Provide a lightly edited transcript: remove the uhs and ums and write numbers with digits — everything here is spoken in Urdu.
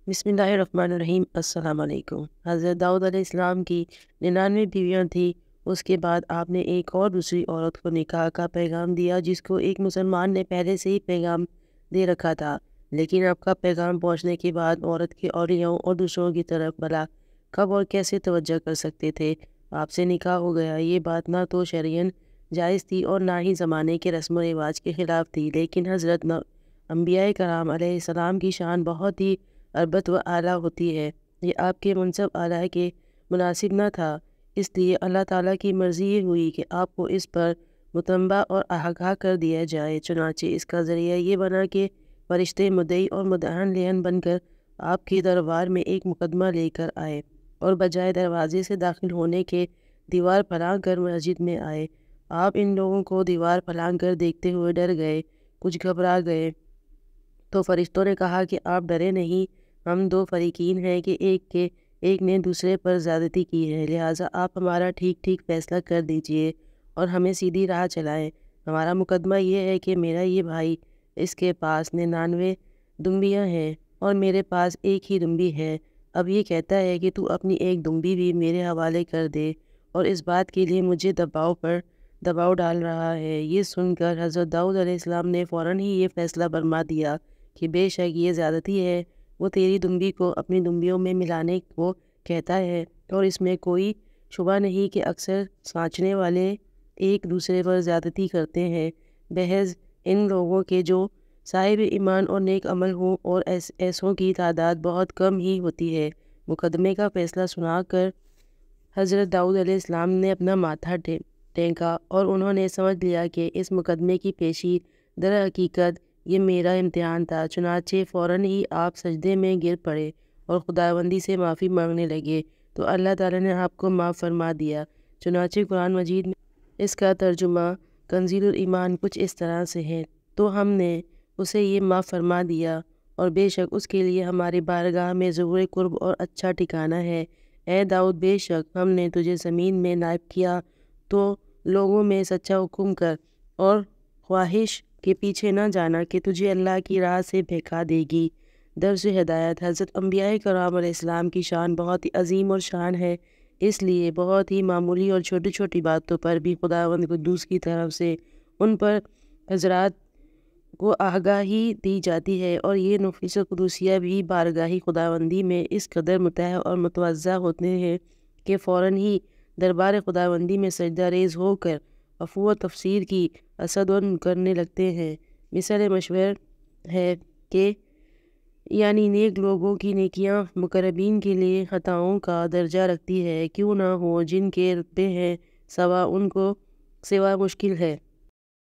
بسم اللہ الرحمن الرحیم۔ السلام علیکم۔ حضرت داؤد علیہ السلام کی 99 بیویاں تھیں۔ اس کے بعد آپ نے ایک اور دوسری عورت کو نکاح کا پیغام دیا، جس کو ایک مسلمان نے پہلے سے ہی پیغام دے رکھا تھا، لیکن آپ کا پیغام پہنچنے کے بعد عورت کے اولیاء اور دوسروں کی طرف بھلا کب اور کیسے توجہ کر سکتے تھے؟ آپ سے نکاح ہو گیا، یہ بات نہ تو شرعاً جائز تھی اور نہ ہی زمانے کے رسم و رواج کے خلاف تھی، لیکن حضرت انبیاء کرام علیہ السلام کی شان بہت ہی عربت و اعلیٰ ہوتی ہے۔ یہ آپ کے منصب اعلیٰ کے مناسب نہ تھا، اس لیے اللہ تعالیٰ کی مرضی یہ ہوئی کہ آپ کو اس پر متنبہ اور آگاہ کر دیا جائے۔ چنانچہ اس کا ذریعہ یہ بنا کہ فرشتے مدعی اور مدعن لعن بن کر آپ کے دربار میں ایک مقدمہ لے کر آئے اور بجائے دروازے سے داخل ہونے کے دیوار پھلانگ کر مسجد میں آئے۔ آپ ان لوگوں کو دیوار پھلانگ کر دیکھتے ہوئے ڈر گئے، کچھ گھبرا گئے، تو فرشتوں نے کہا کہ آپ ڈرے نہیں، ہم دو فریقین ہیں کہ ایک نے دوسرے پر زیادتی کی ہے، لہٰذا آپ ہمارا ٹھیک ٹھیک فیصلہ کر دیجئے اور ہمیں سیدھی راہ چلائیں۔ ہمارا مقدمہ یہ ہے کہ میرا یہ بھائی، اس کے پاس 99 دمبیاں ہیں اور میرے پاس ایک ہی دمبی ہے۔ اب یہ کہتا ہے کہ تو اپنی ایک دمبی بھی میرے حوالے کر دے اور اس بات کے لیے مجھے دباؤ ڈال رہا ہے۔ یہ سن کر حضرت داؤد علیہ السلام نے فوراً ہی یہ فیصلہ فرما دیا کہ بے شک یہ زیادتی ہے، وہ تیری دمبی کو اپنی دمبیوں میں ملانے کو کہتا ہے، اور اس میں کوئی شبہ نہیں کہ اکثر سانچنے والے ایک دوسرے پر زیادتی کرتے ہیں، محض ان لوگوں کے جو صاحب ایمان اور نیک عمل ہوں، اور ایسوں کی تعداد بہت کم ہی ہوتی ہے۔ مقدمے کا فیصلہ سنا کر حضرت داؤد علیہ السلام نے اپنا ماتھا ٹینکا اور انہوں نے سمجھ لیا کہ اس مقدمے کی پیشی در حقیقت یہ میرا امتحان تھا۔ چنانچہ فوراً ہی آپ سجدے میں گر پڑے اور خداوندی سے معافی مانگنے لگے، تو اللہ تعالیٰ نے آپ کو معاف فرما دیا۔ چنانچہ قرآن مجید میں اس کا ترجمہ کنزیل الایمان کچھ اس طرح سے ہے: تو ہم نے اسے یہ معاف فرما دیا، اور بے شک اس کے لیے ہماری بارگاہ میں ظہور قرب اور اچھا ٹھکانہ ہے۔ اے داؤد، بے شک ہم نے تجھے زمین میں نائب کیا، تو لوگوں میں سچا حکم کر اور خواہش کے پیچھے نہ جانا کہ تجھے اللہ کی راہ سے بہکا دے گی۔ درس ہدایت: حضرت انبیاء کرام علیہ السلام کی شان بہت ہی عظیم اور شان ہے، اس لیے بہت ہی معمولی اور چھوٹی چھوٹی باتوں پر بھی خداوند قدوس کی طرف سے ان پر حضرات کو آگاہی دی جاتی ہے، اور یہ نفوس قدوسیہ بھی بارگاہ خداوندی میں اس قدر متحد اور متوضع ہوتے ہیں کہ فوراً ہی دربار خداوندی میں سجدہ ریز ہو کر عفو و تفسیر کی اسدن کرنے لگتے ہیں۔ مثل مشہور ہے کہ یعنی نیک لوگوں کی نیکیاں مقربین کے لیے خطاؤں کا درجہ رکھتی ہے، کیوں نہ ہو جن کے رتبے ہیں سوا، ان کو سوا مشکل ہے۔